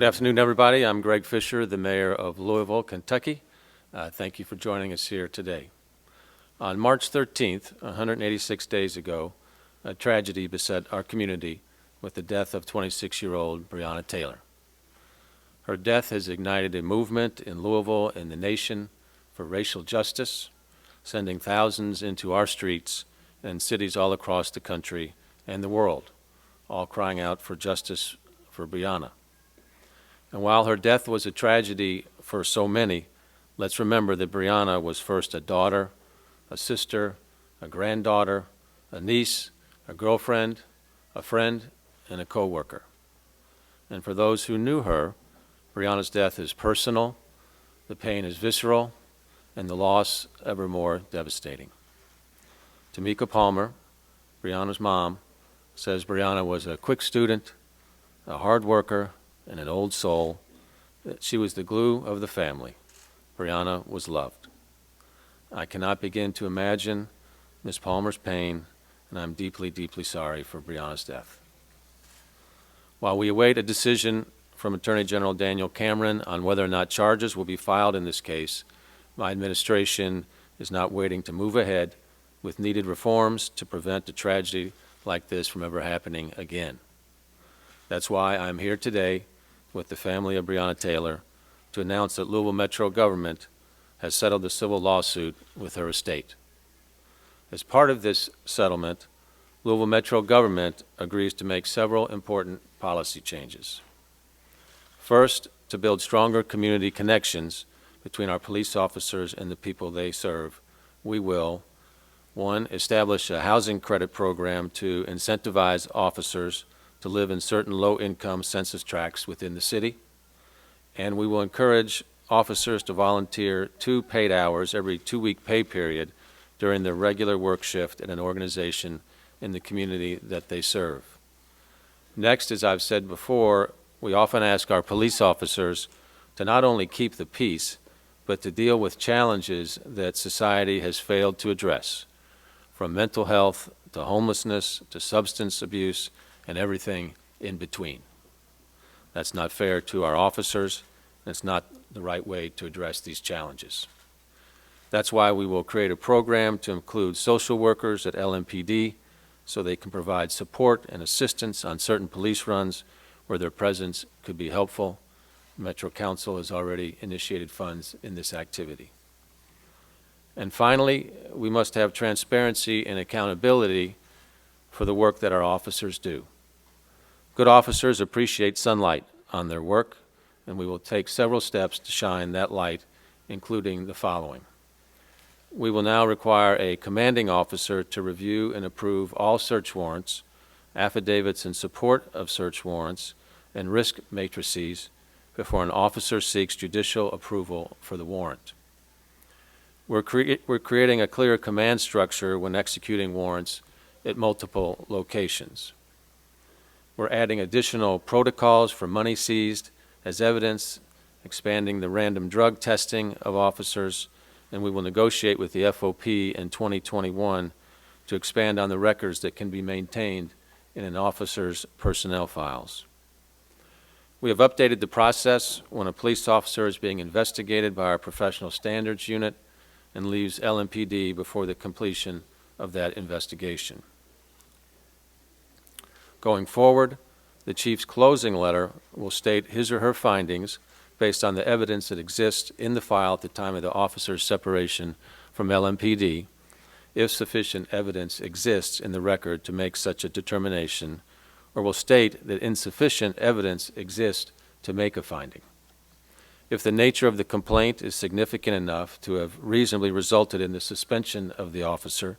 Good afternoon, everybody. I'm Greg Fischer, the mayor of Louisville, Kentucky. Thank you for joining us here today. On March 13th, 186 days ago, a tragedy beset our community with the death of 26-year-old Breonna Taylor. Her death has ignited a movement in Louisville and the nation for racial justice, sending thousands into our streets and cities all across the country and the world, all crying out for justice for Breonna. And while her death was a tragedy for so many, let's remember that Breonna was first a daughter, a sister, a granddaughter, a niece, a girlfriend, a friend, and a co-worker. And for those who knew her, Breonna's death is personal, the pain is visceral, and the loss ever more devastating. Tamika Palmer, Breonna's mom, says Breonna was a quick student, a hard worker, and an old soul. She was the glue of the family. Breonna was loved. I cannot begin to imagine Ms. Palmer's pain, and I'm deeply, deeply sorry for Breonna's death. While we await a decision from Attorney General Daniel Cameron on whether or not charges will be filed in this case, my administration is not waiting to move ahead with needed reforms to prevent a tragedy like this from ever happening again. That's why I'm here today with the family of Breonna Taylor to announce that Louisville Metro government has settled the civil lawsuit with her estate. As part of this settlement, Louisville Metro government agrees to make several important policy changes. First, to build stronger community connections between our police officers and the people they serve, we will, 1, establish a housing credit program to incentivize officers to live in certain low-income census tracts within the city, and we will encourage officers to volunteer 2 paid hours every 2-week pay period during their regular work shift at an organization in the community that they serve. Next, as I've said before, we often ask our police officers to not only keep the peace, but to deal with challenges that society has failed to address, from mental health to homelessness to substance abuse and everything in between. That's not fair to our officers, and it's not the right way to address these challenges. That's why we will create a program to include social workers at LMPD so they can provide support and assistance on certain police runs where their presence could be helpful. Metro Council has already initiated funds in this activity. And finally, we must have transparency and accountability for the work that our officers do. Good officers appreciate sunlight on their work, and we will take several steps to shine that light, including the following. We will now require a commanding officer to review and approve all search warrants, affidavits in support of search warrants, and risk matrices before an officer seeks judicial approval for the warrant. We're creating a clear command structure when executing warrants at multiple locations. We're adding additional protocols for money seized as evidence, expanding the random drug testing of officers, and we will negotiate with the FOP in 2021 to expand on the records that can be maintained in an officer's personnel files. We have updated the process when a police officer is being investigated by our professional standards unit and leaves LMPD before the completion of that investigation. Going forward, the chief's closing letter will state his or her findings based on the evidence that exists in the file at the time of the officer's separation from LMPD, if sufficient evidence exists in the record to make such a determination, or will state that insufficient evidence exists to make a finding. If the nature of the complaint is significant enough to have reasonably resulted in the suspension of the officer,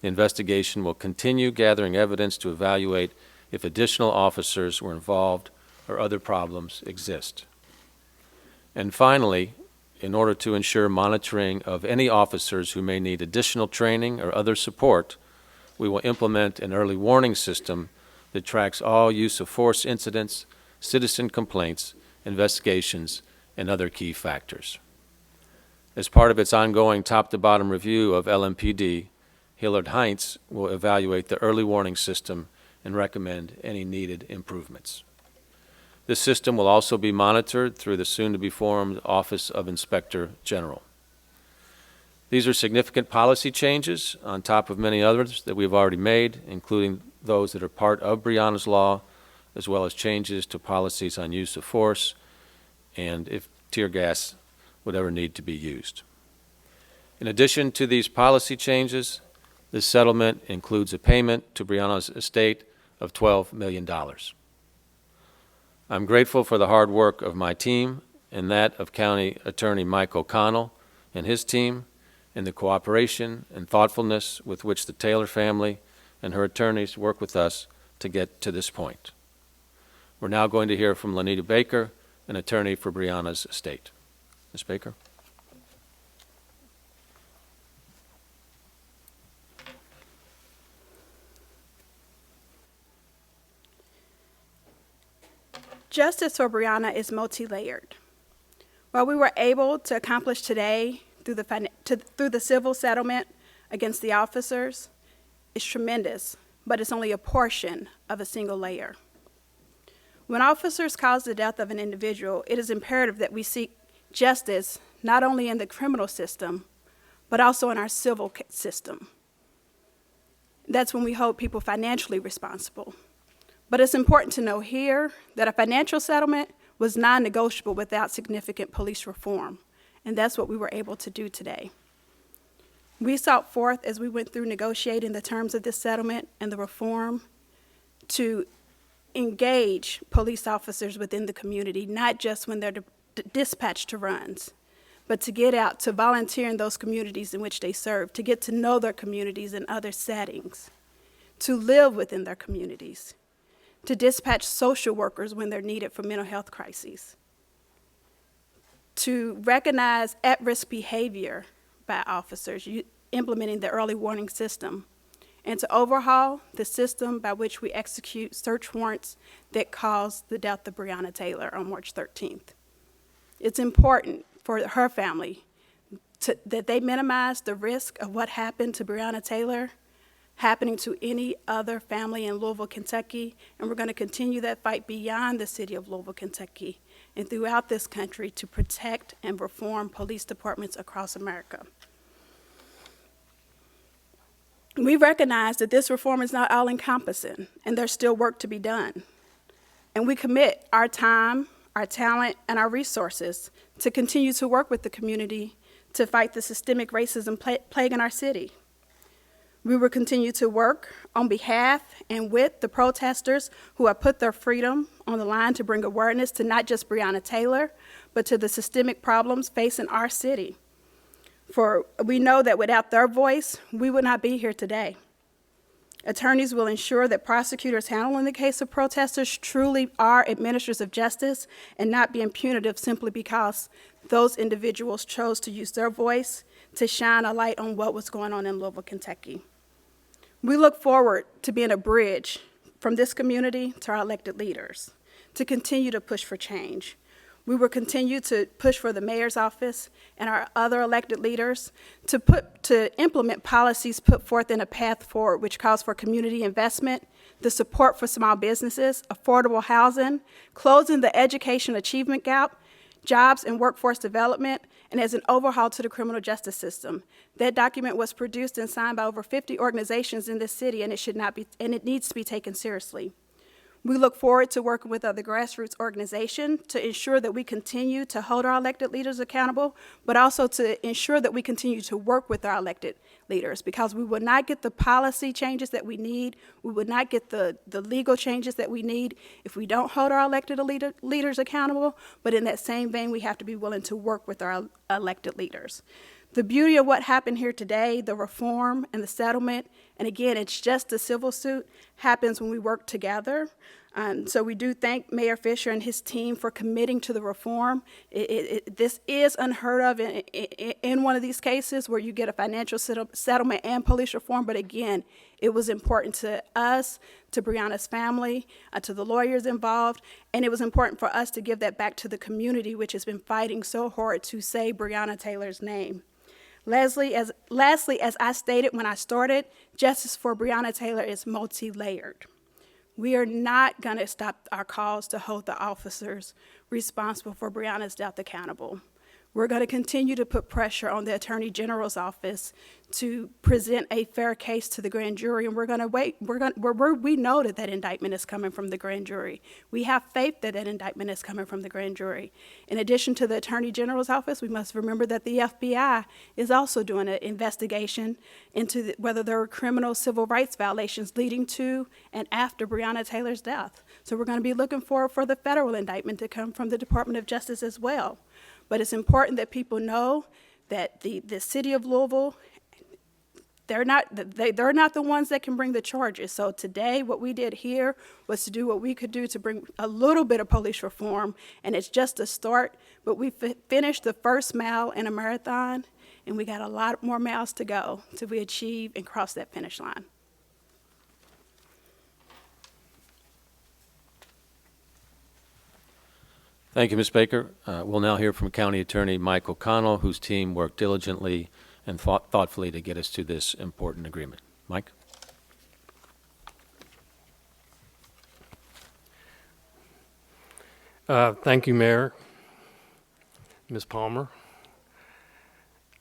the investigation will continue gathering evidence to evaluate if additional officers were involved or other problems exist. And finally, in order to ensure monitoring of any officers who may need additional training or other support, we will implement an early warning system that tracks all use of force incidents, citizen complaints, investigations, and other key factors. As part of its ongoing top-to-bottom review of LMPD, Hillard Heinz will evaluate the early warning system and recommend any needed improvements. This system will also be monitored through the soon-to-be-formed Office of Inspector General. These are significant policy changes on top of many others that we've already made, including those that are part of Breonna's law, as well as changes to policies on use of force and if tear gas would ever need to be used. In addition to these policy changes, this settlement includes a payment to Breonna's estate of $12 million. I'm grateful for the hard work of my team and that of County Attorney Mike O'Connell and his team, and the cooperation and thoughtfulness with which the Taylor family and her attorneys work with us to get to this point. We're now going to hear from Lanita Baker, an attorney for Breonna's estate. Ms. Baker. Justice for Breonna is multi-layered. What we were able to accomplish today through the civil settlement against the officers is tremendous, but it's only a portion of a single layer. When officers cause the death of an individual, it is imperative that we seek justice not only in the criminal system, but also in our civil system. That's when we hold people financially responsible. But it's important to know here that a financial settlement was non-negotiable without significant police reform, and that's what we were able to do today. We sought forth, as we went through negotiating the terms of this settlement and the reform, to engage police officers within the community, not just when they're dispatched to runs, but to get out, to volunteer in those communities in which they serve, to get to know their communities in other settings, to live within their communities, to dispatch social workers when they're needed for mental health crises, to recognize at-risk behavior by officers, implementing the early warning system, and to overhaul the system by which we execute search warrants that caused the death of Breonna Taylor on March 13th. It's important for her family that they minimize the risk of what happened to Breonna Taylor happening to any other family in Louisville, Kentucky, and we're going to continue that fight beyond the city of Louisville, Kentucky, and throughout this country to protect and reform police departments across America. We recognize that this reform is not all-encompassing, and there's still work to be done. And we commit our time, our talent, and our resources to continue to work with the community to fight the systemic racism plaguing our city. We will continue to work on behalf and with the protesters who have put their freedom on the line to bring awareness to not just Breonna Taylor, but to the systemic problems facing our city. For we know that without their voice, we would not be here today. Attorneys will ensure that prosecutors handling the case of protesters truly are administrators of justice and not being punitive simply because those individuals chose to use their voice to shine a light on what was going on in Louisville, Kentucky. We look forward to being a bridge from this community to our elected leaders, to continue to push for change. We will continue to push for the mayor's office and our other elected leaders to implement policies put forth in a path forward which calls for community investment, the support for small businesses, affordable housing, closing the education achievement gap, jobs and workforce development, and as an overhaul to the criminal justice system. That document was produced and signed by over 50 organizations in this city, and it needs to be taken seriously. We look forward to working with other grassroots organizations to ensure that we continue to hold our elected leaders accountable, but also to ensure that we continue to work with our elected leaders, because we will not get the policy changes that we need, we would not get the legal changes that we need if we don't hold our elected leaders accountable, but in that same vein, we have to be willing to work with our elected leaders. The beauty of what happened here today, the reform and the settlement, and again, it's just a civil suit, happens when we work together. So we do thank Mayor Fischer and his team for committing to the reform. This is unheard of in one of these cases where you get a financial settlement and police reform, but again, it was important to us, to Breonna's family, to the lawyers involved, and it was important for us to give that back to the community, which has been fighting so hard to say Breonna Taylor's name. Lastly, as I stated when I started, justice for Breonna Taylor is multi-layered. We are not going to stop our calls to hold the officers responsible for Breonna's death accountable. We're going to continue to put pressure on the Attorney General's office to present a fair case to the grand jury, and we're going to wait. We know that indictment is coming from the grand jury. We have faith that indictment is coming from the grand jury. In addition to the Attorney General's office, we must remember that the FBI is also doing an investigation into whether there were criminal civil rights violations leading to and after Breonna Taylor's death. So we're going to be looking for the federal indictment to come from the Department of Justice as well. But it's important that people know that the city of Louisville, they're not the ones that can bring the charges. So today, what we did here was to do what we could do to bring a little bit of police reform, and it's just a start. But we finished the first mile in a marathon, and we got a lot more miles to go till we achieve and cross that finish line. Thank you, Ms. Baker. We'll now hear from County Attorney Mike O'Connell, whose team worked diligently and thoughtfully to get us to this important agreement. Mike? Thank you, Mayor. Ms. Palmer,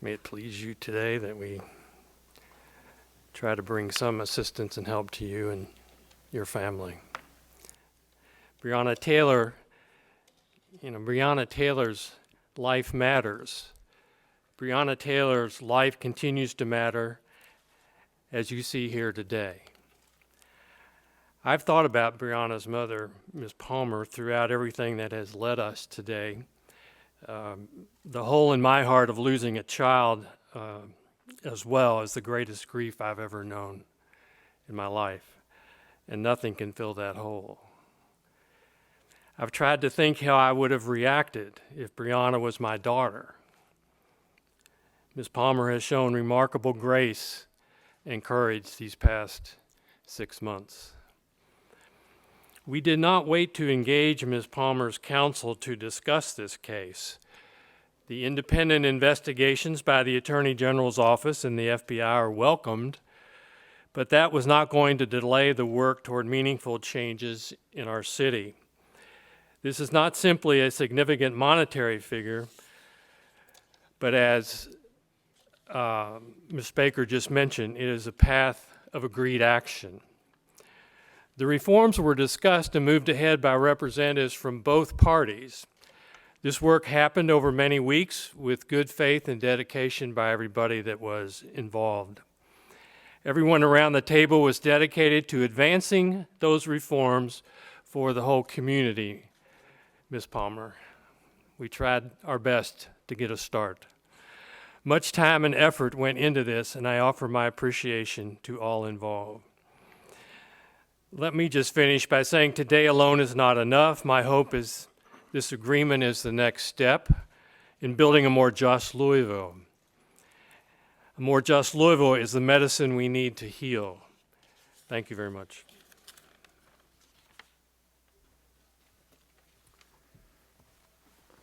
may it please you today that we try to bring some assistance and help to you and your family. Breonna Taylor, Breonna Taylor's life matters. Breonna Taylor's life continues to matter, as you see here today. I've thought about Breonna's mother, Ms. Palmer, throughout everything that has led us today. The hole in my heart of losing a child as well is the greatest grief I've ever known in my life, and nothing can fill that hole. I've tried to think how I would have reacted if Breonna was my daughter. Ms. Palmer has shown remarkable grace and courage these past 6 months. We did not wait to engage Ms. Palmer's counsel to discuss this case. The independent investigations by the Attorney General's office and the FBI are welcomed, but that was not going to delay the work toward meaningful changes in our city. This is not simply a significant monetary figure, but as Ms. Baker just mentioned, it is a path of agreed action. The reforms were discussed and moved ahead by representatives from both parties. This work happened over many weeks with good faith and dedication by everybody that was involved. Everyone around the table was dedicated to advancing those reforms for the whole community. Ms. Palmer, we tried our best to get a start. Much time and effort went into this, and I offer my appreciation to all involved. Let me just finish by saying today alone is not enough. My hope is this agreement is the next step in building a more just Louisville. A more just Louisville is the medicine we need to heal. Thank you very much.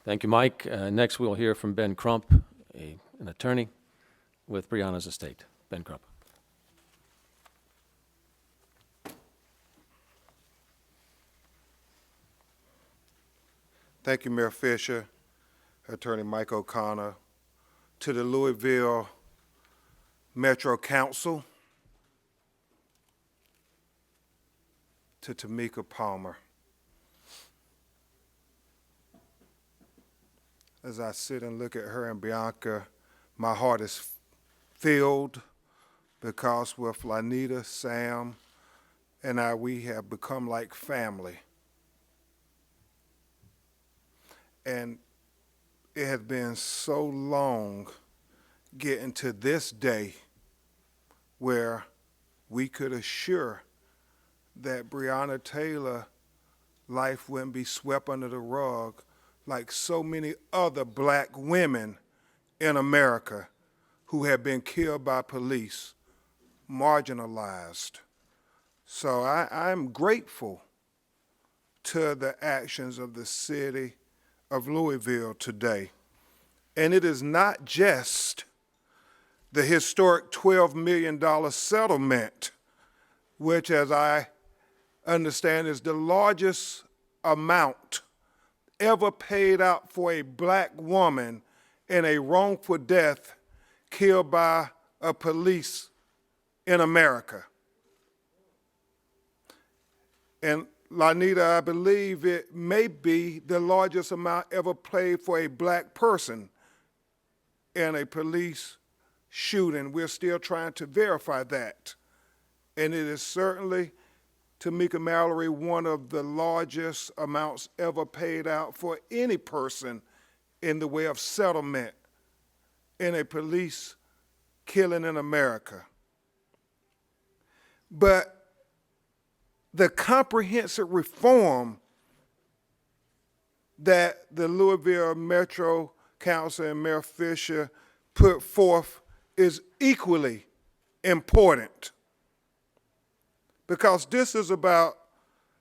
Thank you, Mike. Next, we'll hear from Ben Crump, an attorney with Breonna's estate. Ben Crump. Thank you, Mayor Fischer, Attorney Mike O'Connor, to the Louisville Metro Council, to Tamika Palmer. As I sit and look at her and Bianca, my heart is filled because with Lanita, Sam, and I, we have become like family. And it has been so long getting to this day where we could assure that Breonna Taylor life wouldn't be swept under the rug like so many other black women in America who have been killed by police, marginalized. So I'm grateful to the actions of the city of Louisville today. And it is not just the historic $12 million settlement, which, as I understand is the largest amount ever paid out for a black woman in a wrongful death killed by a police in America. And Lanita, I believe it may be the largest amount ever paid for a black person in a police shooting. We're still trying to verify that. And it is certainly, Tamika Mallory, one of the largest amounts ever paid out for any person in the way of settlement in a police killing in America. But the comprehensive reform that the Louisville Metro Council and Mayor Fischer put forth is equally important, because this is about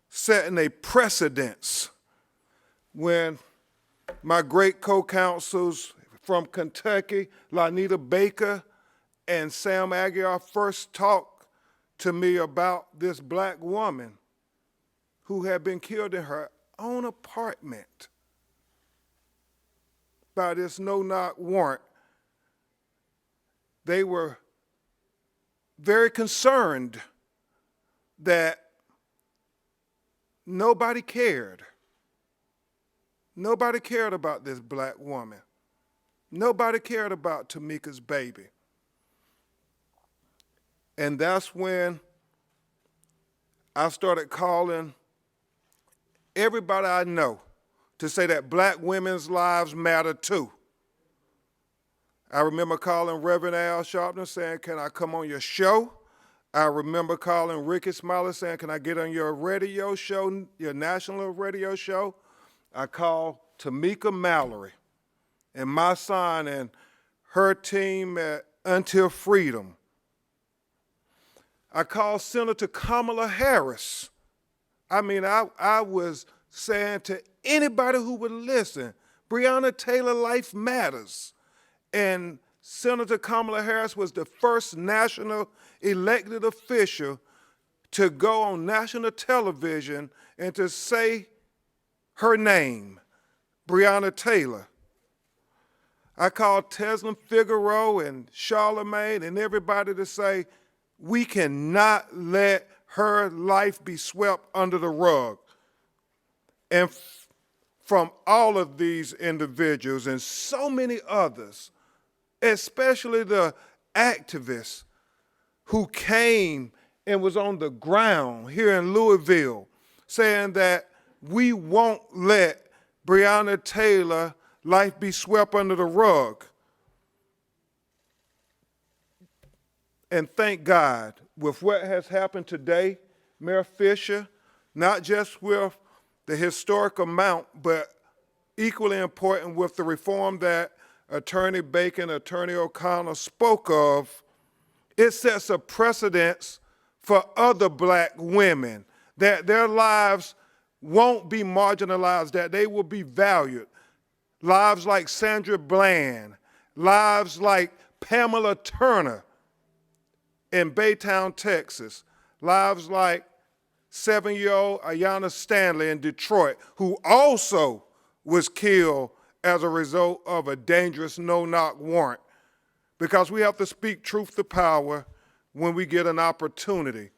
setting a precedence. When my great co-counsels from Kentucky, Lanita Baker and Sam Aguiar, first talked to me about this black woman who had been killed in her own apartment by this no-knock warrant, they were very concerned that nobody cared. Nobody cared about this black woman. Nobody cared about Tamika's baby. And that's when I started calling everybody I know to say that black women's lives matter too. I remember calling Reverend Al Sharpton saying, can I come on your show? I remember calling Ricky Smiley saying, can I get on your radio show, your national radio show? I called Tamika Mallory and my son and her team at Until Freedom. I called Senator Kamala Harris. I mean, I was saying to anybody who would listen, Breonna Taylor, life matters. And Senator Kamala Harris was the first national elected official to go on national television and to say her name, Breonna Taylor. I called Teslin Figaro and Charlemagne and everybody to say, we cannot let her life be swept under the rug. And from all of these individuals and so many others, especially the activists who came and was on the ground here in Louisville saying that we won't let Breonna Taylor life be swept under the rug. And thank God, with what has happened today, Mayor Fischer, not just with the historic amount, but equally important with the reform that Attorney Bacon, Attorney O'Connor spoke of, it sets a precedence for other black women, that their lives won't be marginalized, that they will be valued. Lives like Sandra Bland, lives like Pamela Turner in Baytown, Texas, lives like 7-year-old Ayanna Stanley in Detroit, who also was killed as a result of a dangerous no-knock warrant. Because we have to speak truth to power when we get an opportunity.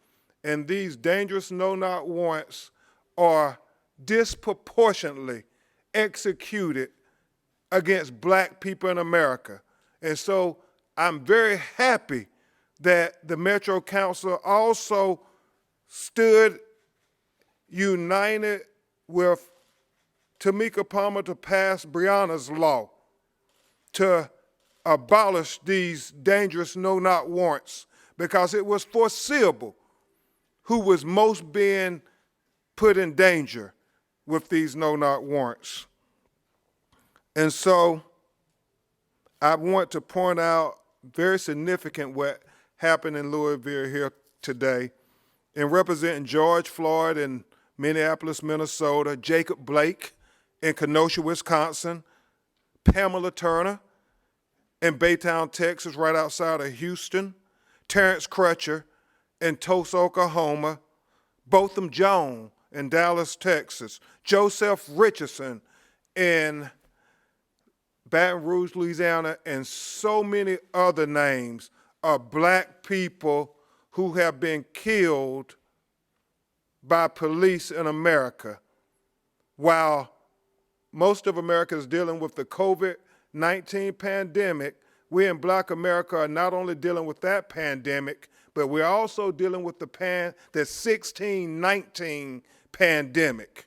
And these dangerous no-knock warrants are disproportionately executed against black people in America. And so I'm very happy that the Metro Council also stood united with Tamika Palmer to pass Breonna's law to abolish these dangerous no-knock warrants, because it was foreseeable who was most being put in danger with these no-knock warrants. And so I want to point out very significant what happened in Louisville here today. In representing George Floyd in Minneapolis, Minnesota, Jacob Blake in Kenosha, Wisconsin, Pamela Turner in Baytown, Texas, right outside of Houston, Terrence Crutcher in Tulsa, Oklahoma, Botham Jones in Dallas, Texas, Joseph Richardson in Baton Rouge, Louisiana, and so many other names of black people who have been killed by police in America. While most of America is dealing with the COVID-19 pandemic, we in Black America are not only dealing with that pandemic, but we're also dealing with the 1619 pandemic.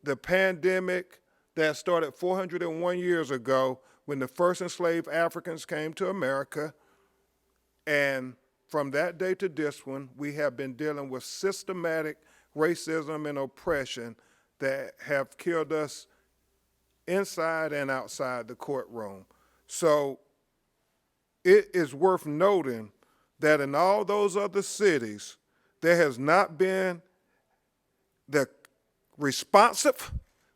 The pandemic that started 401 years ago when the first enslaved Africans came to America. And from that day to this one, we have been dealing with systematic racism and oppression that have killed us inside and outside the courtroom. So it is worth noting that in all those other cities, there has not been the responsive,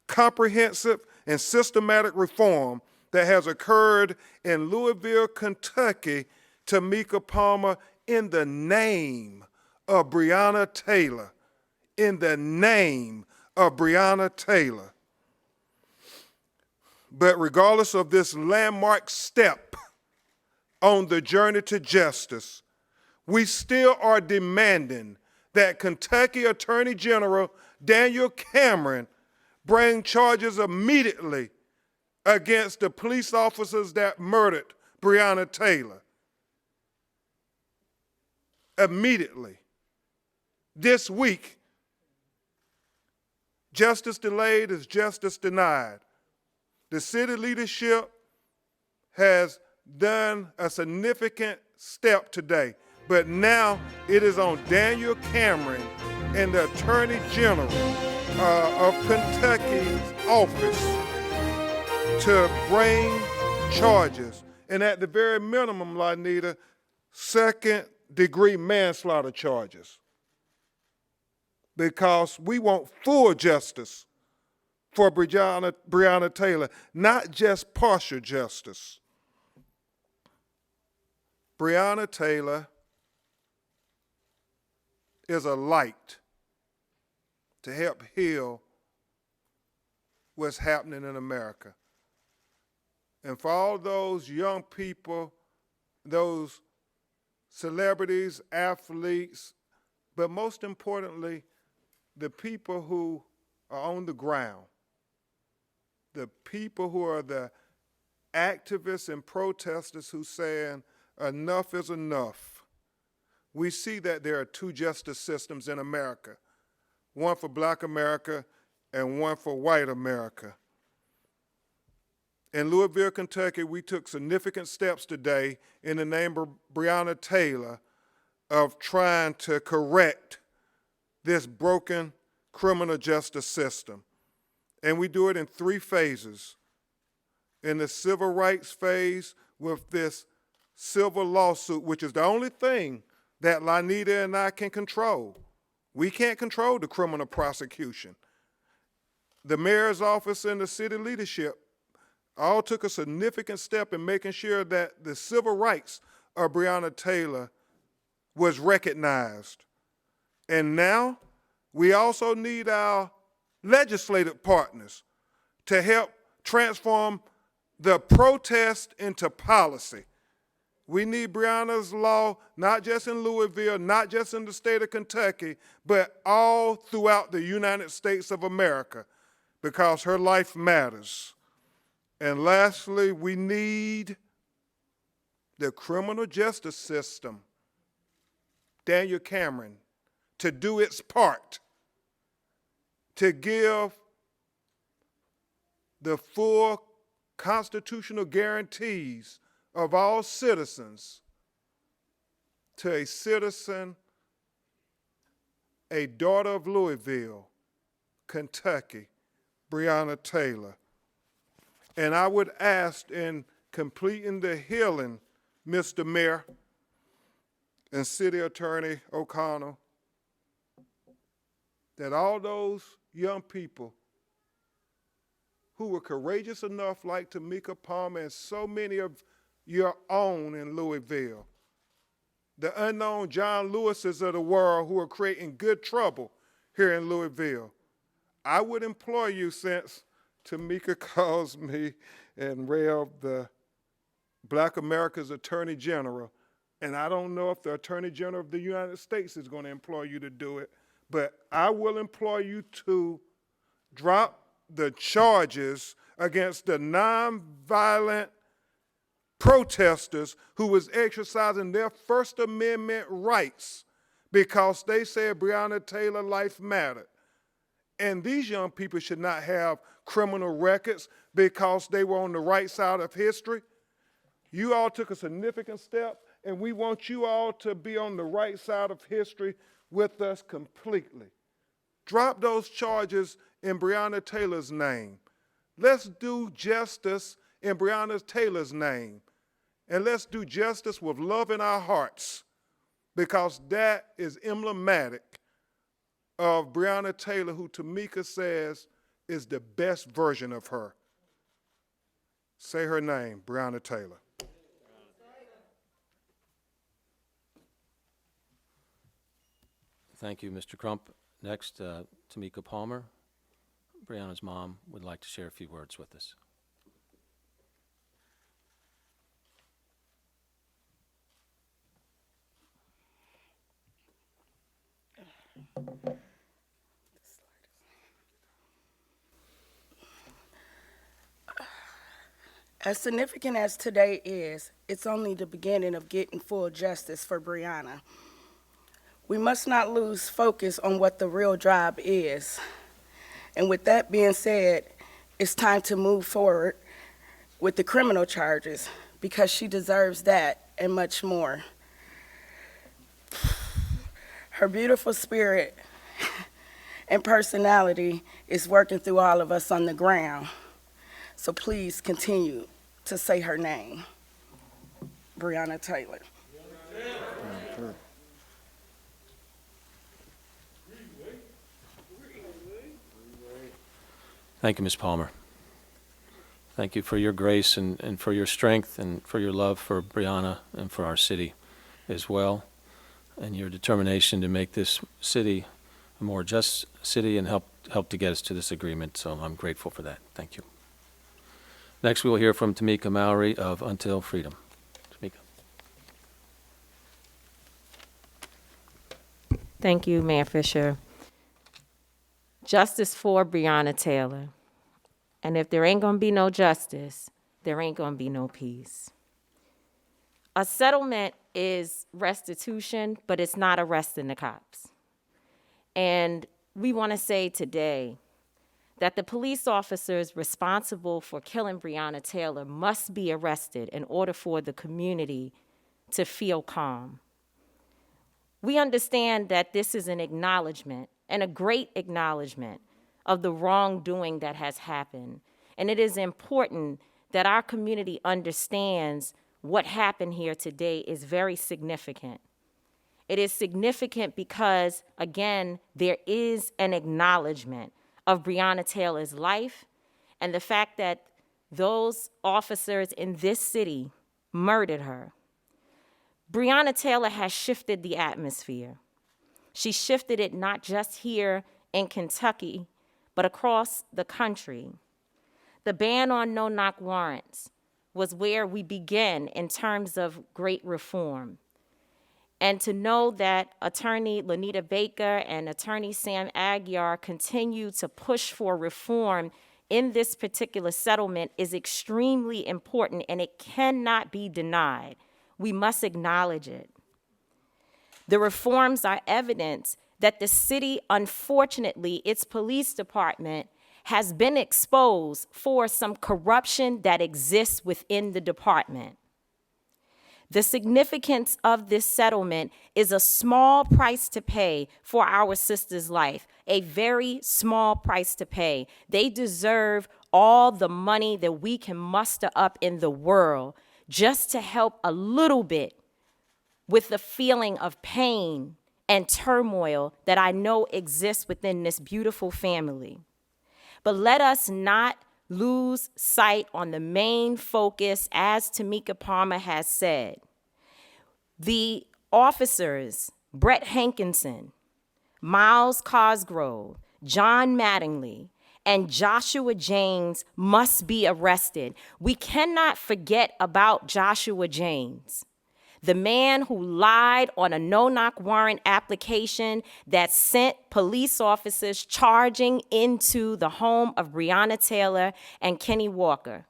comprehensive, and systematic reform that has occurred in Louisville, Kentucky, Tamika Palmer, in the name of Breonna Taylor. In the name of Breonna Taylor. But regardless of this landmark step on the journey to justice, we still are demanding that Kentucky Attorney General Daniel Cameron bring charges immediately against the police officers that murdered Breonna Taylor. Immediately. This week, justice delayed is justice denied. The city leadership has done a significant step today, but now it is on Daniel Cameron and the Attorney General of Kentucky's office to bring charges. And at the very minimum, Lanita, second-degree manslaughter charges. Because we want full justice for Breonna Taylor, not just partial justice. Breonna Taylor is a light to help heal what's happening in America. And for all those young people, those celebrities, athletes, but most importantly, the people who are on the ground, the people who are the activists and protesters who saying enough is enough. We see that there are two justice systems in America, one for Black America and one for white America. In Louisville, Kentucky, we took significant steps today in the name of Breonna Taylor of trying to correct this broken criminal justice system. And we do it in 3 phases. In the civil rights phase with this civil lawsuit, which is the only thing that Lanita and I can control. We can't control the criminal prosecution. The mayor's office and the city leadership all took a significant step in making sure that the civil rights of Breonna Taylor was recognized. And now we also need our legislative partners to help transform the protest into policy. We need Breonna's law, not just in Louisville, not just in the state of Kentucky, but all throughout the United States of America, because her life matters. And lastly, we need the criminal justice system, Daniel Cameron, to do its part to give the full constitutional guarantees of all citizens to a citizen, a daughter of Louisville, Kentucky, Breonna Taylor. And I would ask, in completing the healing, Mr. Mayor and City Attorney O'Connell, that all those young people who were courageous enough, like Tamika Palmer and so many of your own in Louisville, the unknown John Lewises of the world who are creating good trouble here in Louisville. I would implore you, since Tamika calls me and Rev the Black America's Attorney General, and I don't know if the Attorney General of the United States is going to employ you to do it, but I will employ you to drop the charges against the nonviolent protesters who was exercising their First Amendment rights because they said Breonna Taylor life mattered. And these young people should not have criminal records because they were on the right side of history. You all took a significant step, and we want you all to be on the right side of history with us completely. Drop those charges in Breonna Taylor's name. Let's do justice in Breonna Taylor's name. And let's do justice with love in our hearts, because that is emblematic of Breonna Taylor, who Tamika says is the best version of her. Say her name, Breonna Taylor. Thank you, Mr. Crump. Next, Tamika Palmer, Breonna's mom, would like to share a few words with us. As significant as today is, it's only the beginning of getting full justice for Breonna. We must not lose focus on what the real job is. And with that being said, it's time to move forward with the criminal charges, because she deserves that and much more. Her beautiful spirit and personality is working through all of us on the ground. So please continue to say her name, Breonna Taylor. Thank you, Ms. Palmer. Thank you for your grace and for your strength and for your love for Breonna and for our city as well, and your determination to make this city a more just city and help to get us to this agreement. So I'm grateful for that. Thank you. Next, we will hear from Tamika Mowry of Until Freedom. Tamika. Thank you, Mayor Fischer. Justice for Breonna Taylor. And if there ain't gonna be no justice, there ain't gonna be no peace. A settlement is restitution, but it's not arresting the cops. And we wanna say today that the police officers responsible for killing Breonna Taylor must be arrested in order for the community to feel calm. We understand that this is an acknowledgement, and a great acknowledgement, of the wrongdoing that has happened. And it is important that our community understands what happened here today is very significant. It is significant because, again, there is an acknowledgement of Breonna Taylor's life and the fact that those officers in this city murdered her. Breonna Taylor has shifted the atmosphere. She shifted it not just here in Kentucky, but across the country. The ban on no-knock warrants was where we began in terms of great reform. And to know that Attorney Lanita Baker and Attorney Sam Aguiar continue to push for reform in this particular settlement is extremely important, and it cannot be denied. We must acknowledge it. The reforms are evidence that the city, unfortunately, its police department, has been exposed for some corruption that exists within the department. The significance of this settlement is a small price to pay for our sister's life, a very small price to pay. They deserve all the money that we can muster up in the world just to help a little bit with the feeling of pain and turmoil that I know exists within this beautiful family. But let us not lose sight on the main focus, as Tamika Palmer has said. The Officers Brett Hankinson, Miles Cosgrove, John Mattingly, and Joshua James must be arrested. We cannot forget about Joshua James, the man who lied on a no-knock warrant application that sent police officers charging into the home of Breonna Taylor and Kenny Walker.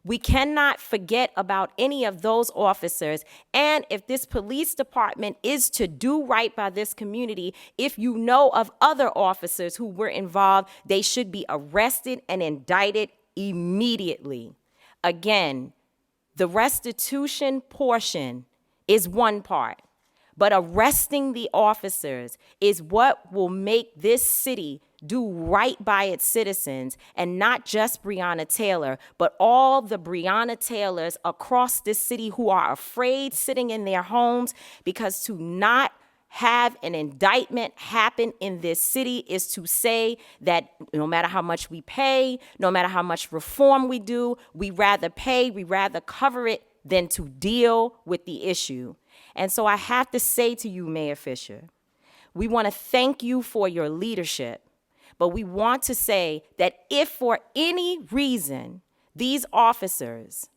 We cannot forget about any of those officers. And if this police department is to do right by this community, if you know of other officers who were involved, they should be arrested and indicted immediately. Again, the restitution portion is one part, but arresting the officers is what will make this city do right by its citizens, and not just Breonna Taylor, but all the Breonna Taylors across this city who are afraid sitting in their homes, because to not have an indictment happen in this city is to say that no matter how much we pay, no matter how much reform we do, we rather pay, we rather cover it than to deal with the issue. And so I have to say to you, Mayor Fischer, we want to thank you for your leadership. But we want to say that if for any reason these officers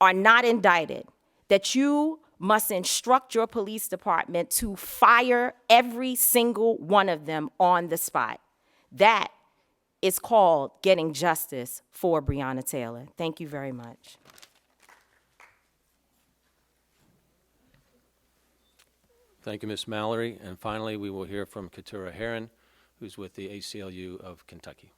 are not indicted, that you must instruct your police department to fire every single one of them on the spot. That is called getting justice for Breonna Taylor. Thank you very much. Thank you, Ms. Mallory. And finally, we will hear from Keturah Herron, who's with the ACLU of Kentucky.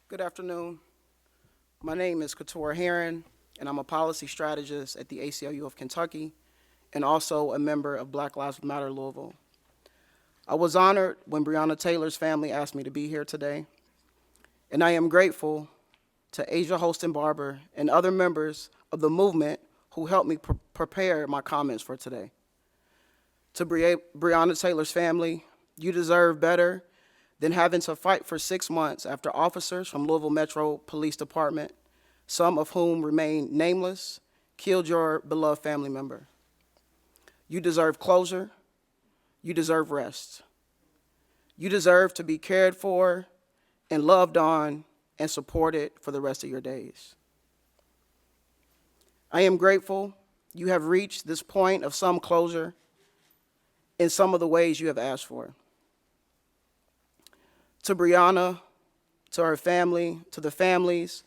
Good afternoon. My name is Keturah Herron, and I'm a policy strategist at the ACLU of Kentucky and also a member of Black Lives Matter Louisville. I was honored when Breonna Taylor's family asked me to be here today, and I am grateful to Asia Holston Barber and other members of the movement who helped me prepare my comments for today. To Breonna Taylor's family, you deserve better than having to fight for 6 months after officers from Louisville Metro Police Department, some of whom remain nameless, killed your beloved family member. You deserve closure. You deserve rest. You deserve to be cared for and loved on and supported for the rest of your days. I am grateful you have reached this point of some closure in some of the ways you have asked for. To Breonna, to her family, to the families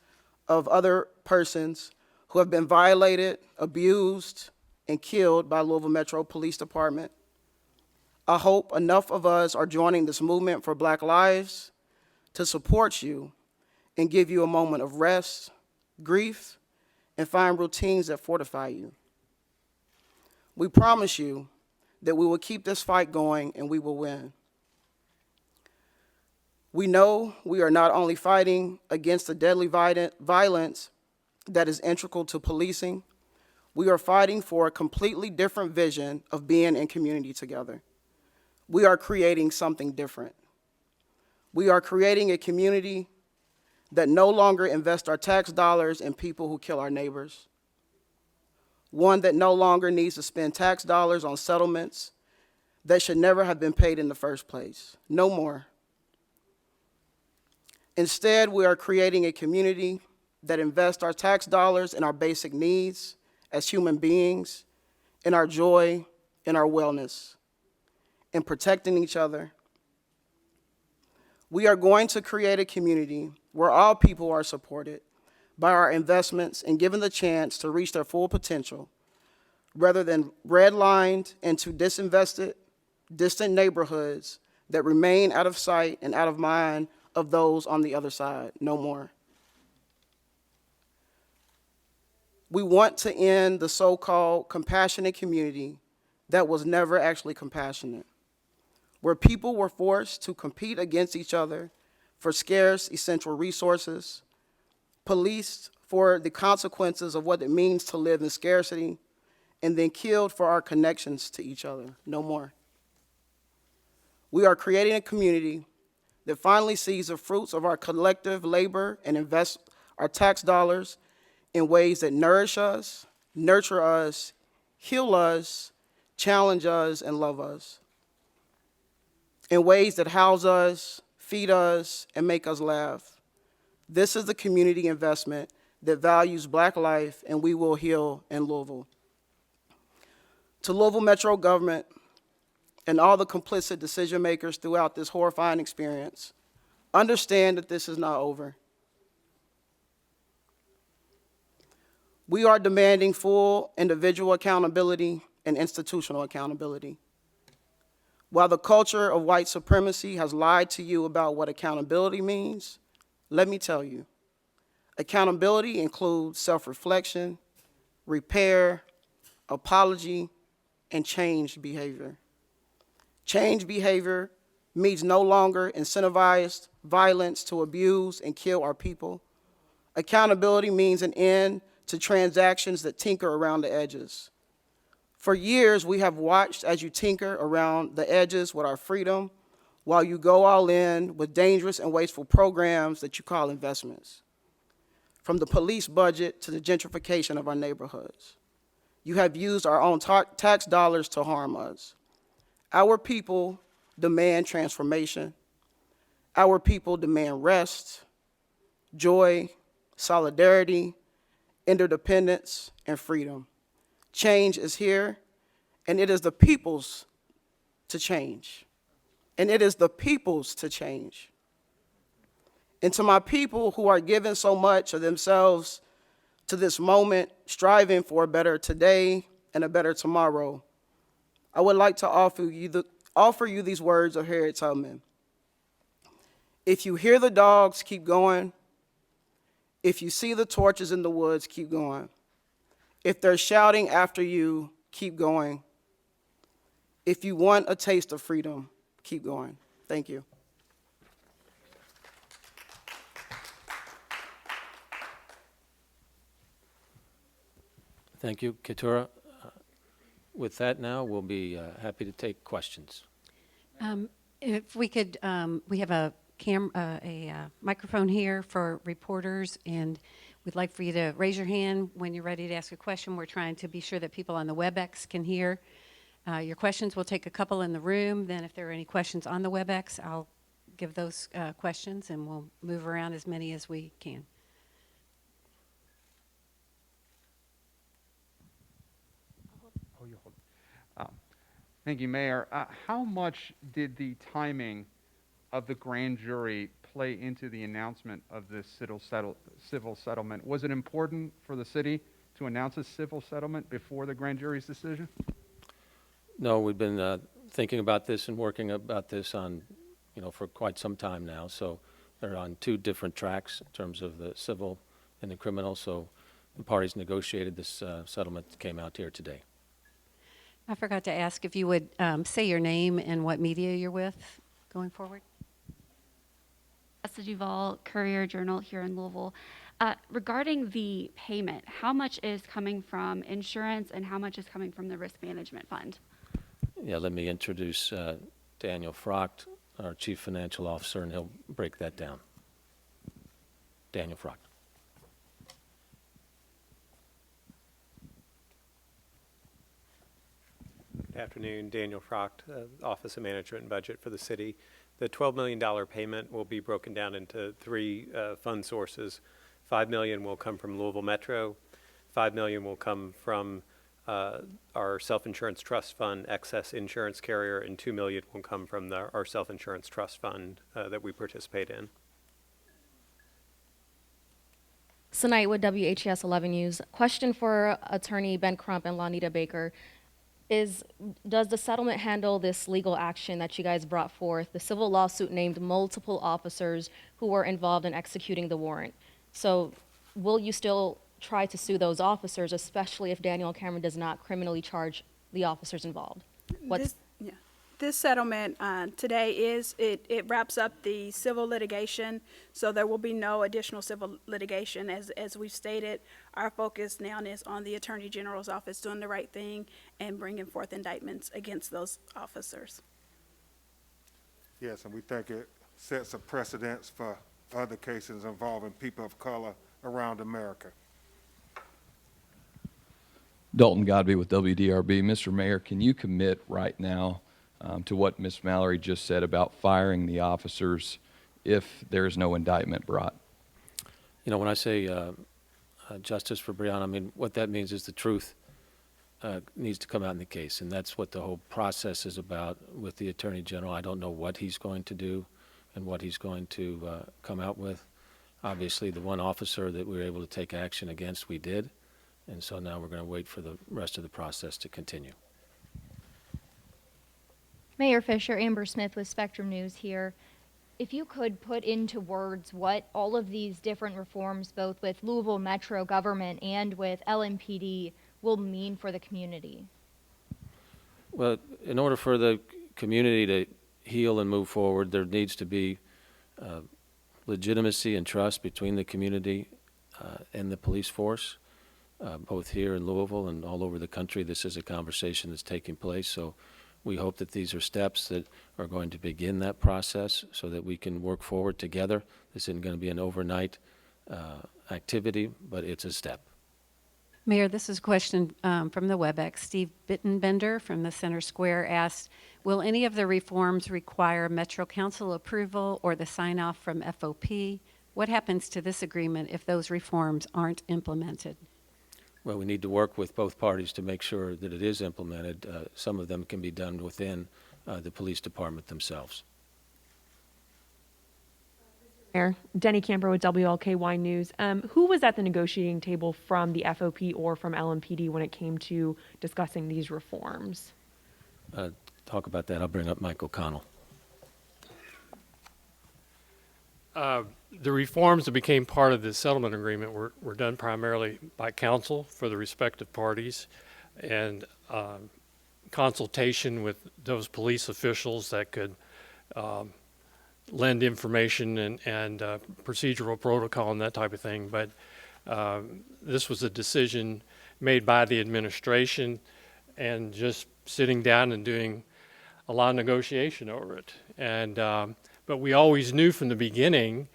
of other persons who have been violated, abused, and killed by Louisville Metro Police Department, I hope enough of us are joining this movement for Black lives to support you and give you a moment of rest, grief, and find routines that fortify you. We promise you that we will keep this fight going and we will win. We know we are not only fighting against the deadly violence that is integral to policing, we are fighting for a completely different vision of being in community together. We are creating something different. We are creating a community that no longer invests our tax dollars in people who kill our neighbors. One that no longer needs to spend tax dollars on settlements that should never have been paid in the first place. No more. Instead, we are creating a community that invests our tax dollars in our basic needs as human beings, in our joy, in our wellness, in protecting each other. We are going to create a community where all people are supported by our investments and given the chance to reach their full potential, rather than redlined into disinvested, distant neighborhoods that remain out of sight and out of mind of those on the other side. No more. We want to end the so-called compassionate community that was never actually compassionate, where people were forced to compete against each other for scarce essential resources, policed for the consequences of what it means to live in scarcity, and then killed for our connections to each other. No more. We are creating a community that finally sees the fruits of our collective labor and invests our tax dollars in ways that nourish us, nurture us, heal us, challenge us, and love us. In ways that house us, feed us, and make us laugh. This is the community investment that values Black life, and we will heal in Louisville. To Louisville Metro government and all the complicit decision makers throughout this horrifying experience, understand that this is not over. We are demanding full individual accountability and institutional accountability. While the culture of white supremacy has lied to you about what accountability means, let me tell you, accountability includes self-reflection, repair, apology, and changed behavior. Changed behavior means no longer incentivized violence to abuse and kill our people. Accountability means an end to transactions that tinker around the edges. For years, we have watched as you tinker around the edges with our freedom while you go all in with dangerous and wasteful programs that you call investments. From the police budget to the gentrification of our neighborhoods. You have used our own tax dollars to harm us. Our people demand transformation. Our people demand rest, joy, solidarity, interdependence, and freedom. Change is here, and it is the people's to change. And it is the people's to change. And to my people who are giving so much of themselves to this moment, striving for a better today and a better tomorrow, I would like to offer you these words of Harriet Tubman. If you hear the dogs, keep going. If you see the torches in the woods, keep going. If they're shouting after you, keep going. If you want a taste of freedom, keep going. Thank you. Thank you, Keturah. With that now, we'll be happy to take questions. If we could, we have a microphone here for reporters, and we'd like for you to raise your hand when you're ready to ask a question. We're trying to be sure that people on the WebEx can hear your questions. We'll take a couple in the room. Then if there are any questions on the WebEx, I'll give those questions, and we'll move around as many as we can. Thank you, Mayor. How much did the timing of the grand jury play into the announcement of this civil settlement? Was it important for the city to announce a civil settlement before the grand jury's decision? No, we've been thinking about this and working about this on, for quite some time now. So they're on two different tracks in terms of the civil and the criminal. So the parties negotiated this settlement that came out here today. I forgot to ask if you would say your name and what media you're with going forward. Tessa Duval, Courier-Journal here in Louisville. Regarding the payment, how much is coming from insurance and how much is coming from the risk management fund? Yeah, let me introduce Daniel Frocht, our Chief Financial Officer, and he'll break that down. Daniel Frocht. Good afternoon, Daniel Frocht, Office of Management and Budget for the city. The $12 million payment will be broken down into three fund sources. $5 million will come from Louisville Metro, $5 million will come from our self-insurance trust fund, excess insurance carrier, and $2 million will come from our self-insurance trust fund that we participate in. Tonight with WHES 11 News. Question for Attorney Ben Crump and Lonita Baker. Does the settlement handle this legal action that you guys brought forth? The civil lawsuit named multiple officers who were involved in executing the warrant. So will you still try to sue those officers, especially if Daniel Cameron does not criminally charge the officers involved? This settlement today it wraps up the civil litigation, so there will be no additional civil litigation. As we've stated, our focus now is on the Attorney General's office doing the right thing and bringing forth indictments against those officers. Yes, and we think it sets a precedence for other cases involving people of color around America. Dalton Godby with WDRB. Mr. Mayor, can you commit right now to what Ms. Mallory just said about firing the officers if there is no indictment brought? You know, when I say justice for Breonna, I mean, what that means is the truth needs to come out in the case, and that's what the whole process is about with the Attorney General. I don't know what he's going to do and what he's going to come out with. Obviously, the one officer that we were able to take action against, we did, and so now we're going to wait for the rest of the process to continue. Mayor Fischer, Amber Smith with Spectrum News here. If you could put into words what all of these different reforms, both with Louisville Metro government and with LMPD, will mean for the community. Well, in order for the community to heal and move forward, there needs to be legitimacy and trust between the community and the police force, both here in Louisville and all over the country. This is a conversation that's taking place, so we hope that these are steps that are going to begin that process so that we can work forward together. This isn't going to be an overnight activity, but it's a step. Mayor, this is a question from the WebEx. Steve Bittenbender from the Center Square asked, will any of the reforms require Metro Council approval or the sign-off from FOP? What happens to this agreement if those reforms aren't implemented? Well, we need to work with both parties to make sure that it is implemented. Some of them can be done within the police department themselves. Mayor, Denny Camper with WLKY News. Who was at the negotiating table from the FOP or from LMPD when it came to discussing these reforms? Talk about that. I'll bring up Mike O'Connell. The reforms that became part of the settlement agreement were done primarily by counsel for the respective parties and consultation with those police officials that could lend information and procedural protocol and that type of thing. But this was a decision made by the administration and just sitting down and doing a lot of negotiation over it. And but we always knew from the beginning,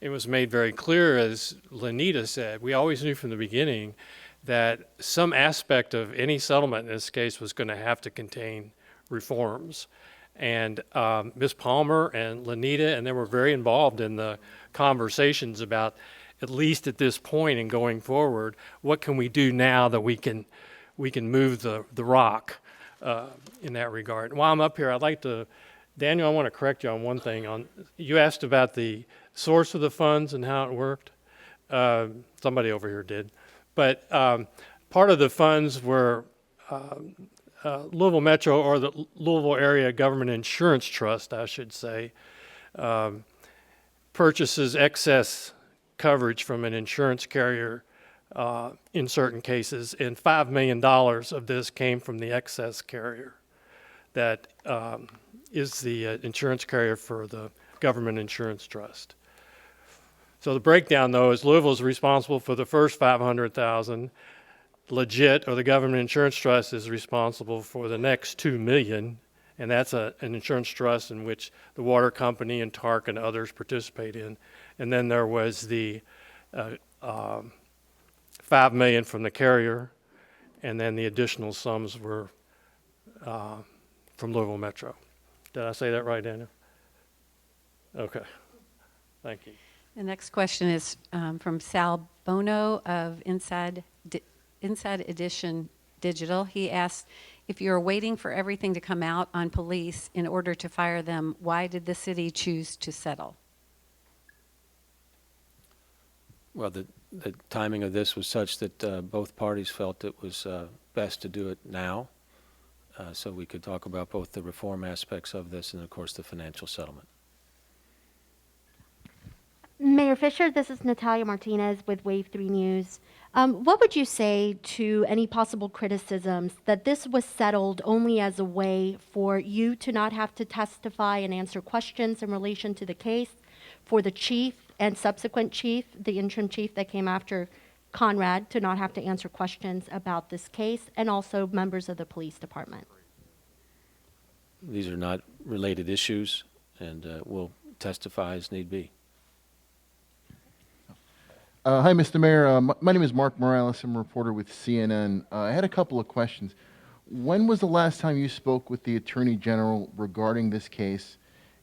it was made very clear, as Lenita said, we always knew from the beginning that some aspect of any settlement in this case was going to have to contain reforms. And Ms. Palmer and Lenita and they were very involved in the conversations about, at least at this point and going forward, what can we do now that we can move the rock in that regard. While I'm up here, I'd like to, Daniel, I want to correct you on one thing. You asked about the source of the funds and how it worked. Somebody over here did. But part of the funds were Louisville Metro, or the Louisville Area Government Insurance Trust, I should say, purchases excess coverage from an insurance carrier in certain cases, and $5 million of this came from the excess carrier that is the insurance carrier for the Government Insurance Trust. So the breakdown, though, is Louisville is responsible for the first $500,000. Legit, or the Government Insurance Trust, is responsible for the next $2 million, and that's an insurance trust in which the water company and TARC and others participate in. And then there was the $5 million from the carrier, and then the additional sums were from Louisville Metro. Did I say that right, Daniel? Okay. Thank you. The next question is from Sal Bono of Inside Edition Digital. He asked, if you're waiting for everything to come out on police in order to fire them, why did the city choose to settle? Well, the timing of this was such that both parties felt it was best to do it now, so we could talk about both the reform aspects of this and, of course, the financial settlement. Mayor Fischer, this is Natalia Martinez with Wave 3 News. What would you say to any possible criticisms that this was settled only as a way for you to not have to testify and answer questions in relation to the case, for the chief and subsequent chief, the interim chief that came after Conrad, to not have to answer questions about this case, and also members of the police department? These are not related issues. and we'll testify as need be. Hi, Mr. Mayor. My name is Mark Morales. I'm a reporter with CNN. I had a couple of questions. When was the last time you spoke with the Attorney General regarding this case,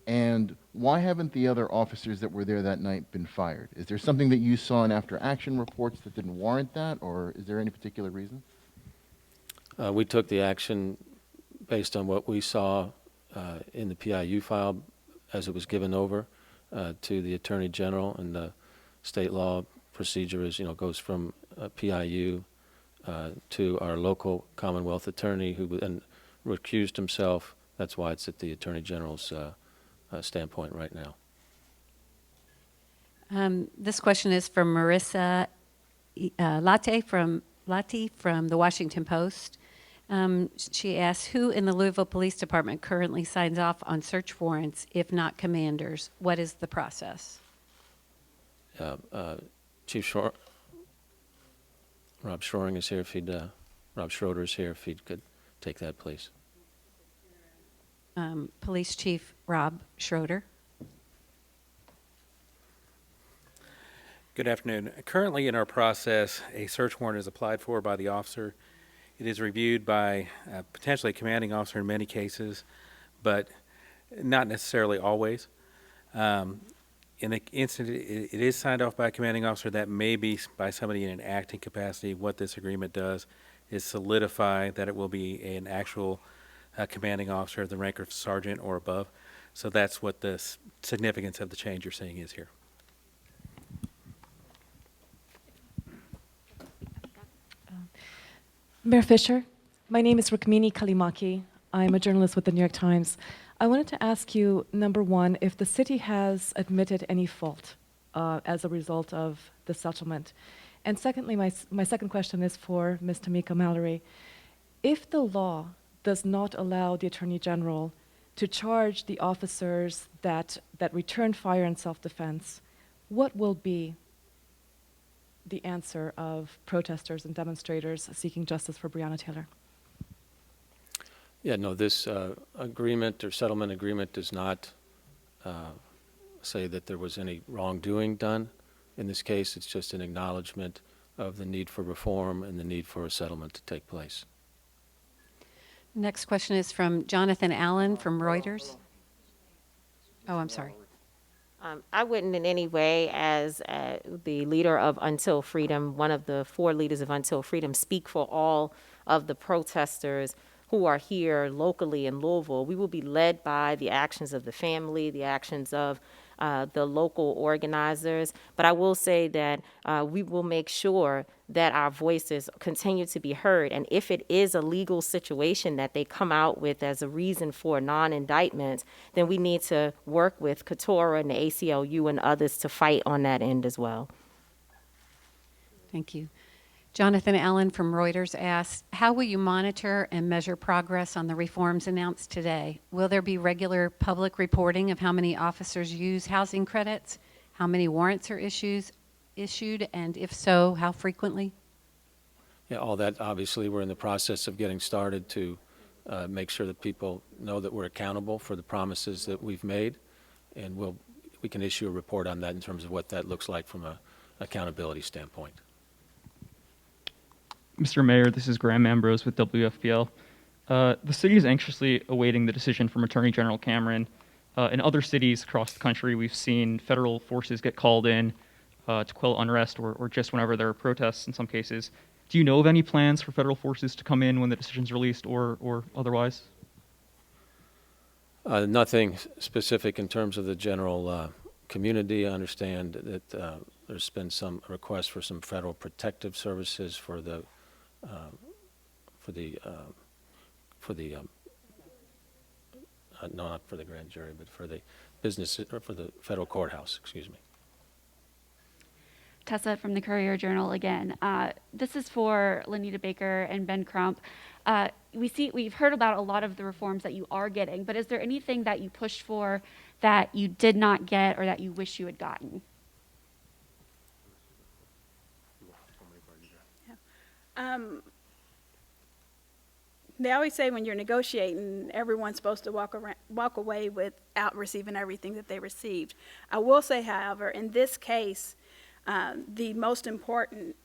and why haven't the other officers that were there that night been fired? Is there something that you saw in after-action reports that didn't warrant that, or is there any particular reason? We took the action based on what we saw in the PIU file as it was given over to the Attorney General, and the state law procedure is, goes from PIU to our local Commonwealth attorney, who then recused himself. That's why it's at the Attorney General's standpoint right now. This question is from Marissa Latte from the Washington Post. She asks, who in the Louisville Police Department currently signs off on search warrants, if not commanders? What is the process? Chief Rob Schroeder is here. If he could take that, please. Police Chief Rob Schroeder. Good afternoon. Currently in our process, a search warrant is applied for by the officer. It is reviewed by potentially a commanding officer in many cases, but not necessarily always. In the instant it is signed off by a commanding officer, that may be by somebody in an acting capacity. What this agreement does is solidify that it will be an actual commanding officer of the rank of sergeant or above. So that's what the significance of the change you're seeing is here. Mayor Fischer, my name is Rukmini Kalimaki. I'm a journalist with the New York Times. I wanted to ask you, number one, if the city has admitted any fault as a result of the settlement. And secondly, my second question is for Ms. Tamika Mallory. If the law does not allow the Attorney General to charge the officers that returned fire in self-defense, what will be the answer of protesters and demonstrators seeking justice for Breonna Taylor? Yeah, no, this agreement or settlement agreement does not say that there was any wrongdoing done. In this case, it's just an acknowledgement of the need for reform and the need for a settlement to take place. Next question is from Jonathan Allen from Reuters. Oh, I'm sorry. I wouldn't in any way, as the leader of Until Freedom, one of the 4 leaders of Until Freedom, speak for all of the protesters who are here locally in Louisville. We will be led by the actions of the family, the actions of the local organizers. But I will say that we will make sure that our voices continue to be heard. And if it is a legal situation that they come out with as a reason for non-indictment, then we need to work with Katora and the ACLU and others to fight on that end as well. Thank you. Jonathan Allen from Reuters asks, how will you monitor and measure progress on the reforms announced today? Will there be regular public reporting of how many officers use housing credits, how many warrants are issued, and if so, how frequently? Yeah, all that, obviously, we're in the process of getting started to make sure that people know that we're accountable for the promises that we've made, and we can issue a report on that in terms of what that looks like from an accountability standpoint. Mr. Mayor, this is Graham Ambrose with WFPL. The city is anxiously awaiting the decision from Attorney General Cameron. In other cities across the country, we've seen federal forces get called in to quell unrest or just whenever there are protests in some cases. Do you know of any plans for federal forces to come in when the decision's released or otherwise? Nothing specific in terms of the general community. I understand that there's been some requests for some federal protective services for the not for the grand jury, but for the business, or for the federal courthouse, excuse me. Tessa from the Courier-Journal again. This is for Lanita Baker and Ben Crump. We've heard about a lot of the reforms that you are getting, but is there anything that you pushed for that you did not get or that you wish you had gotten? They always say when you're negotiating, everyone's supposed to walk away without receiving everything that they received. I will say, however, in this case, the most important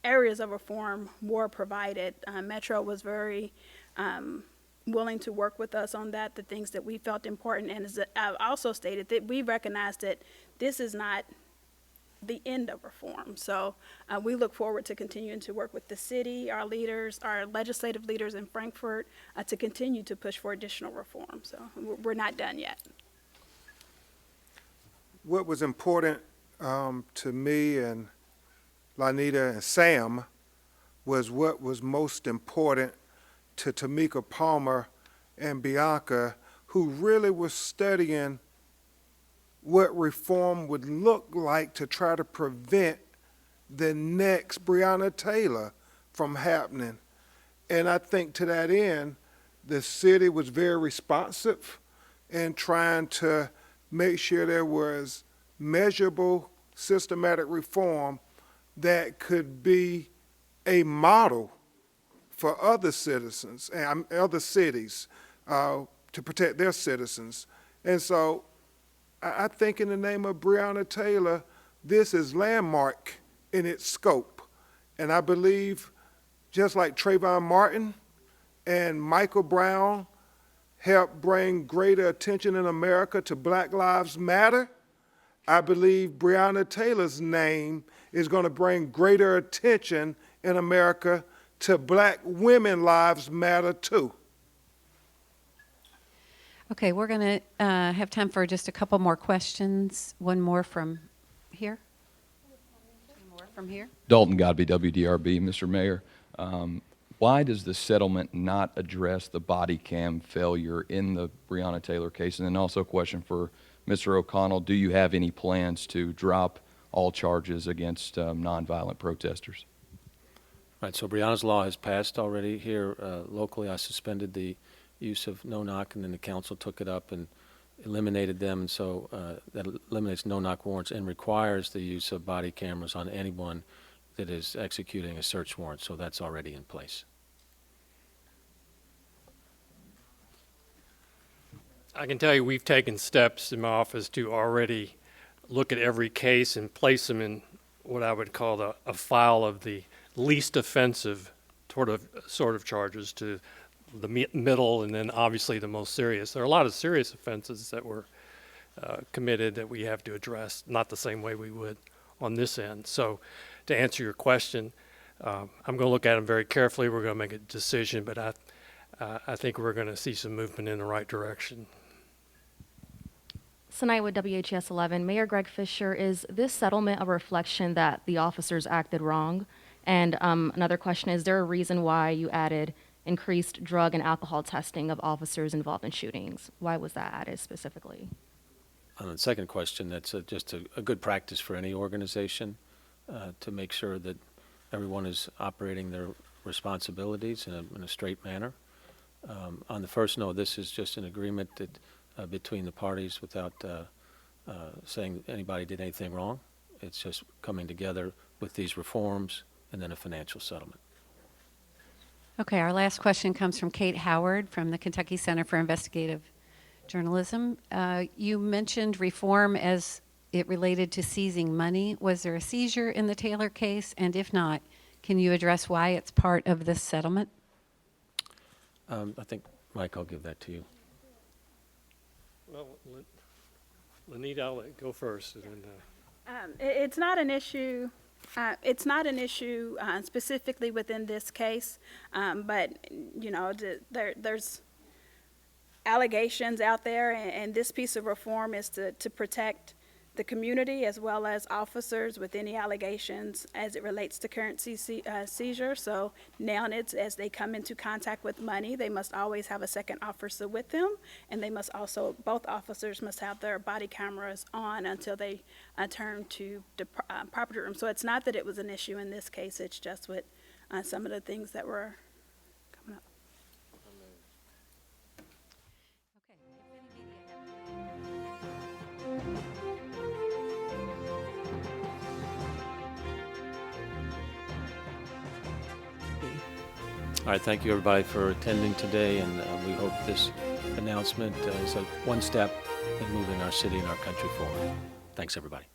areas of reform were provided. Metro was very willing to work with us on that, the things that we felt important. And as I've also stated, that we recognize that this is not the end of reform. So we look forward to continuing to work with the city, our leaders, our legislative leaders in Frankfurt, to continue to push for additional reform. So we're not done yet. What was important to me and Lanita and Sam was what was most important to Tamika Palmer and Bianca, who really was studying what reform would look like to try to prevent the next Breonna Taylor from happening. And I think to that end, the city was very responsive in trying to make sure there was measurable, systematic reform that could be a model for other citizens and other cities to protect their citizens. And so I think in the name of Breonna Taylor, this is landmark in its scope. And I believe just like Trayvon Martin and Michael Brown helped bring greater attention in America to Black Lives Matter, I believe Breonna Taylor's name is going to bring greater attention in America to Black women lives matter too. Okay, we're going to have time for just a couple more questions. One more from here. One more from here. Dalton Godby, WDRB. Mr. Mayor, why does the settlement not address the body cam failure in the Breonna Taylor case? And then also a question for Mr. O'Connell. Do you have any plans to drop all charges against nonviolent protesters? Right, so Breonna's law has passed already here locally. I suspended the use of no-knock, and then the council took it up and eliminated them, and so that eliminates no-knock warrants and requires the use of body cameras on anyone that is executing a search warrant, so that's already in place. I can tell you we've taken steps in my office to already look at every case and place them in what I would call a file of the least offensive sort of charges to the middle, and then obviously the most serious. There are a lot of serious offenses that were committed that we have to address, not the same way we would on this end. So to answer your question, I'm going to look at them very carefully. We're going to make a decision, but I think we're going to see some movement in the right direction. Tonight with WHS 11, Mayor Greg Fischer, is this settlement a reflection that the officers acted wrong? And another question, is there a reason why you added increased drug and alcohol testing of officers involved in shootings? Why was that added specifically? On the second question, that's just a good practice for any organization to make sure that everyone is operating their responsibilities in a straight manner. On the first, no, this is just an agreement that between the parties without saying anybody did anything wrong. It's just coming together with these reforms and then a financial settlement. Okay, our last question comes from Kate Howard from the Kentucky Center for Investigative Journalism. You mentioned reform as it related to seizing money. Was there a seizure in the Taylor case? And if not, can you address why it's part of this settlement? I think, Mike, I'll give that to you. Well, Lanita, I'll let you go first. And then, It's not an issue. It's not an issue specifically within this case, but you know, there's allegations out there, and this piece of reform is to protect the community as well as officers with any allegations as it relates to currency seizure. So now it's, as they come into contact with money, they must always have a second officer with them, and they must also, both officers must have their body cameras on until they turn to the property room. So it's not that it was an issue in this case, it's just with some of the things that were coming up. All right, thank you everybody for attending today, and we hope this announcement is one step in moving our city and our country forward. Thanks, everybody.